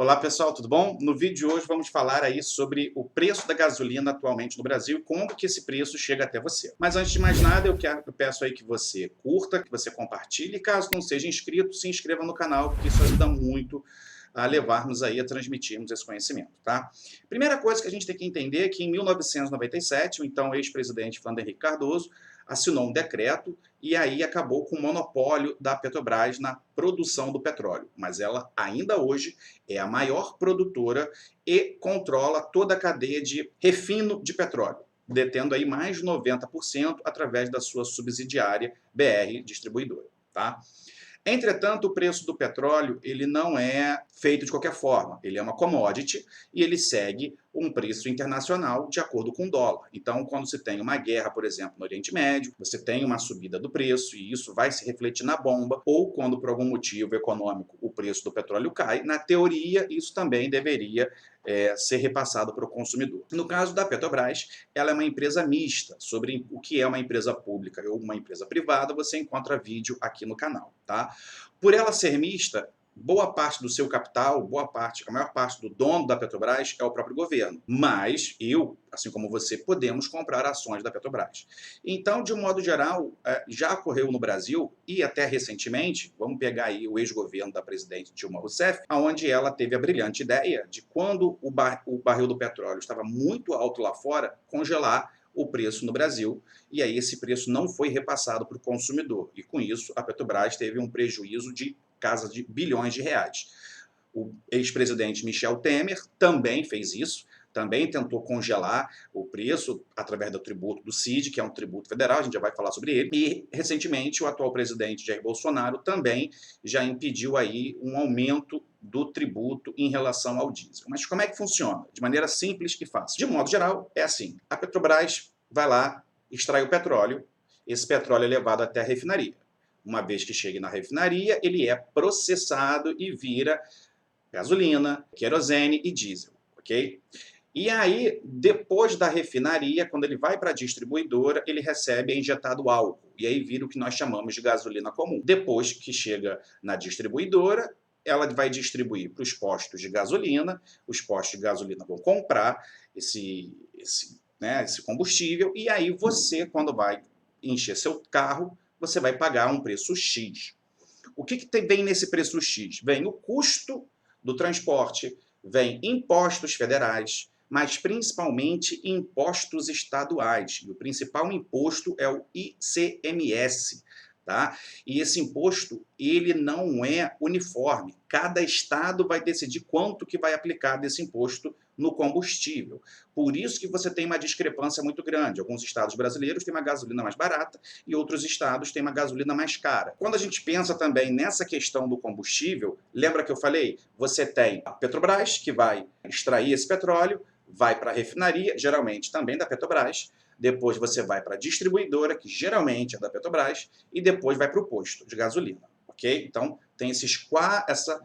Olá pessoal, tudo bom? No vídeo de hoje vamos falar aí sobre o preço da gasolina atualmente no Brasil e como que esse preço chega até você. Mas antes de mais nada, eu peço aí que você curta, que você compartilhe e caso não seja inscrito, se inscreva no canal, porque isso ajuda muito a levarmos aí a transmitirmos esse conhecimento, tá? Primeira coisa que a gente tem que entender é que em 1997, o então ex-presidente Fernando Henrique Cardoso assinou um decreto e aí acabou com o monopólio da Petrobras na produção do petróleo. Mas ela ainda hoje é a maior produtora e controla toda a cadeia de refino de petróleo, detendo aí mais de 90% através da sua subsidiária BR Distribuidora, tá? Entretanto, o preço do petróleo ele não é feito de qualquer forma. Ele é uma commodity e ele segue um preço internacional de acordo com o dólar. Então, quando se tem uma guerra, por exemplo, no Oriente Médio, você tem uma subida do preço e isso vai se refletir na bomba, ou quando por algum motivo econômico o preço do petróleo cai, na teoria isso também deveria ser repassado para o consumidor. No caso da Petrobras, ela é uma empresa mista. Sobre o que é uma empresa pública ou uma empresa privada, você encontra vídeo aqui no canal, tá? Por ela ser mista, boa parte do seu capital, a maior parte do dono da Petrobras é o próprio governo. Mas eu, assim como você, podemos comprar ações da Petrobras. Então, de um modo geral, já ocorreu no Brasil e até recentemente, vamos pegar aí o ex-governo da presidente Dilma Rousseff, onde ela teve a brilhante ideia de quando o barril do petróleo estava muito alto lá fora, congelar o preço no Brasil, e aí esse preço não foi repassado para o consumidor. E com isso, a Petrobras teve um prejuízo de casa de bilhões de reais. O ex-presidente Michel Temer também fez isso, também tentou congelar o preço através do tributo do CID, que é um tributo federal, a gente já vai falar sobre ele, e recentemente o atual presidente Jair Bolsonaro também já impediu aí um aumento do tributo em relação ao diesel. Mas como é que funciona? De maneira simples e fácil. De modo geral, é assim, a Petrobras vai lá, extrai o petróleo, esse petróleo é levado até a refinaria. Uma vez que chegue na refinaria, ele é processado e vira gasolina, querosene e diesel, ok? E aí, depois da refinaria, quando ele vai para a distribuidora, ele recebe injetado álcool. E aí vira o que nós chamamos de gasolina comum. Depois que chega na distribuidora, ela vai distribuir para os postos de gasolina. Os postos de gasolina vão comprar esse combustível. E aí você, quando vai encher seu carro, você vai pagar um preço X. O que vem nesse preço X? Vem o custo do transporte, vem impostos federais, mas principalmente impostos estaduais. E o principal imposto é o ICMS. Tá? E esse imposto, ele não é uniforme. Cada estado vai decidir quanto que vai aplicar desse imposto no combustível. Por isso que você tem uma discrepância muito grande. Alguns estados brasileiros têm uma gasolina mais barata e outros estados têm uma gasolina mais cara. Quando a gente pensa também nessa questão do combustível, lembra que eu falei? Você tem a Petrobras, que vai extrair esse petróleo, vai para a refinaria, geralmente também da Petrobras, depois você vai para a distribuidora, que geralmente é da Petrobras, e depois vai para o posto de gasolina, ok? Então, tem essa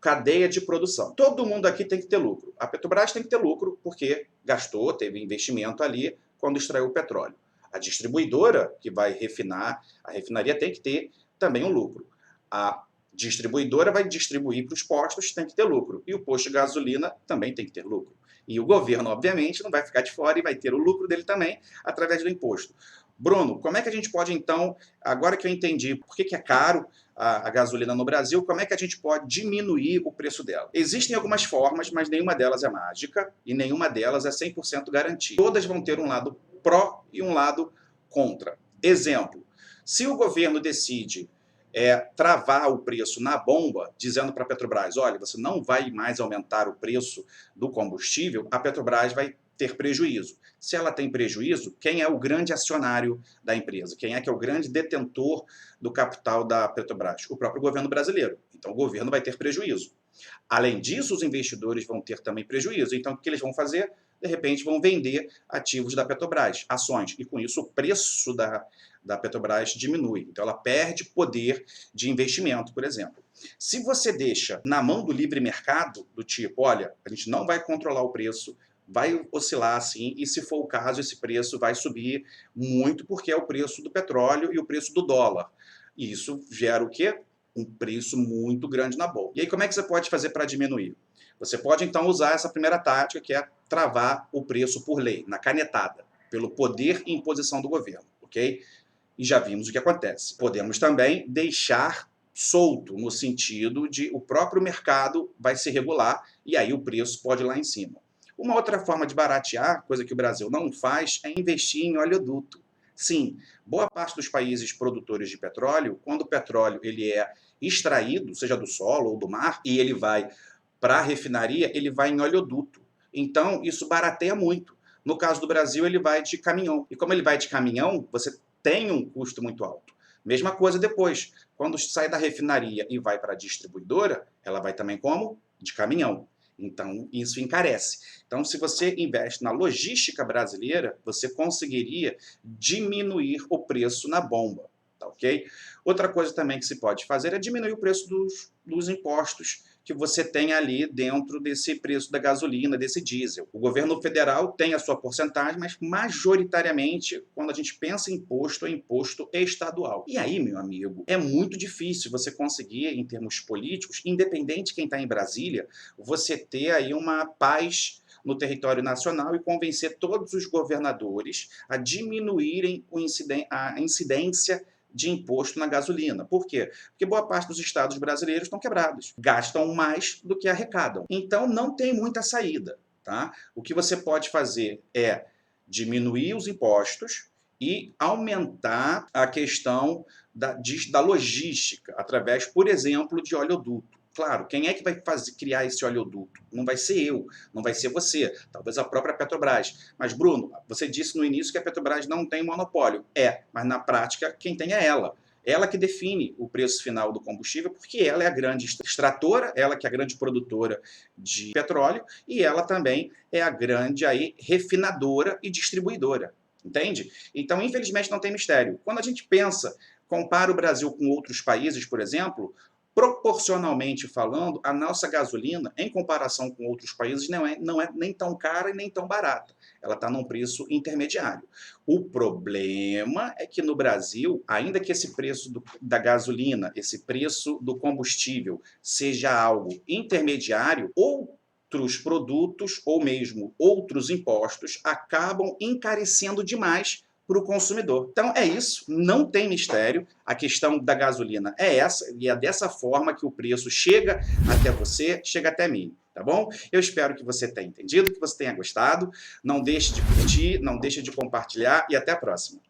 cadeia de produção. Todo mundo aqui tem que ter lucro. A Petrobras tem que ter lucro porque gastou, teve investimento ali quando extraiu o petróleo. A distribuidora, que vai refinar, a refinaria tem que ter também um lucro. A distribuidora vai distribuir para os postos, tem que ter lucro. E o posto de gasolina também tem que ter lucro. E o governo, obviamente, não vai ficar de fora e vai ter o lucro dele também através do imposto. Bruno, como é que a gente pode, então, agora que eu entendi por que é caro a gasolina no Brasil, como é que a gente pode diminuir o preço dela? Existem algumas formas, mas nenhuma delas é mágica e nenhuma delas é 100% garantida. Todas vão ter um lado pró e um lado contra. Exemplo, se o governo decide travar o preço na bomba, dizendo para a Petrobras, olha, você não vai mais aumentar o preço do combustível, a Petrobras vai ter prejuízo. Se ela tem prejuízo, quem é o grande acionário da empresa? Quem é que é o grande detentor do capital da Petrobras? O próprio governo brasileiro. Então, o governo vai ter prejuízo. Além disso, os investidores vão ter também prejuízo. Então, o que eles vão fazer? De repente, vão vender ativos da Petrobras, ações. E, com isso, o preço da Petrobras diminui. Então, ela perde poder de investimento, por exemplo. Se você deixa na mão do livre mercado, do tipo, olha, a gente não vai controlar o preço, vai oscilar assim, e se for o caso, esse preço vai subir muito, porque é o preço do petróleo e o preço do dólar. E isso gera o quê? Um preço muito grande na bolsa. E aí, como é que você pode fazer para diminuir? Você pode, então, usar essa primeira tática, que é travar o preço por lei, na canetada, pelo poder e imposição do governo, ok? E já vimos o que acontece. Podemos também deixar solto, no sentido de o próprio mercado vai se regular e aí o preço pode ir lá em cima. Uma outra forma de baratear, coisa que o Brasil não faz, é investir em oleoduto. Sim, boa parte dos países produtores de petróleo, quando o petróleo ele é extraído, seja do solo ou do mar, e ele vai para a refinaria, ele vai em oleoduto. Então, isso barateia muito. No caso do Brasil, ele vai de caminhão. E como ele vai de caminhão, você tem um custo muito alto. Mesma coisa depois. Quando sai da refinaria e vai para a distribuidora, ela vai também como? De caminhão. Então, isso encarece. Então, se você investe na logística brasileira, você conseguiria diminuir o preço na bomba, tá ok? Outra coisa também que se pode fazer é diminuir o preço dos impostos que você tem ali dentro desse preço da gasolina, desse diesel. O governo federal tem a sua porcentagem, mas majoritariamente, quando a gente pensa em imposto, é imposto estadual. E aí, meu amigo, é muito difícil você conseguir, em termos políticos, independente de quem está em Brasília, você ter aí uma paz no território nacional e convencer todos os governadores a diminuírem a incidência de imposto na gasolina. Por quê? Porque boa parte dos estados brasileiros estão quebrados, gastam mais do que arrecadam. Então não tem muita saída, tá? O que você pode fazer é diminuir os impostos e aumentar a questão da logística, através, por exemplo, de oleoduto. Claro, quem é que vai criar esse oleoduto? Não vai ser eu, não vai ser você, talvez a própria Petrobras. Mas, Bruno, você disse no início que a Petrobras não tem monopólio. É, mas na prática quem tem é ela. Ela que define o preço final do combustível, porque ela é a grande extratora, ela que é a grande produtora de petróleo, e ela também é a grande aí refinadora e distribuidora. Entende? Então, infelizmente, não tem mistério. Quando a gente compara o Brasil com outros países, por exemplo, proporcionalmente falando, a nossa gasolina, em comparação com outros países, não é nem tão cara e nem tão barata. Ela está num preço intermediário. O problema é que no Brasil, ainda que esse preço da gasolina, esse preço do combustível seja algo intermediário, outros produtos ou mesmo outros impostos acabam encarecendo demais para o consumidor. Então é isso, não tem mistério, a questão da gasolina é essa, e é dessa forma que o preço chega até você, chega até mim, tá bom? Eu espero que você tenha entendido, que você tenha gostado, não deixe de curtir, não deixe de compartilhar e até a próxima.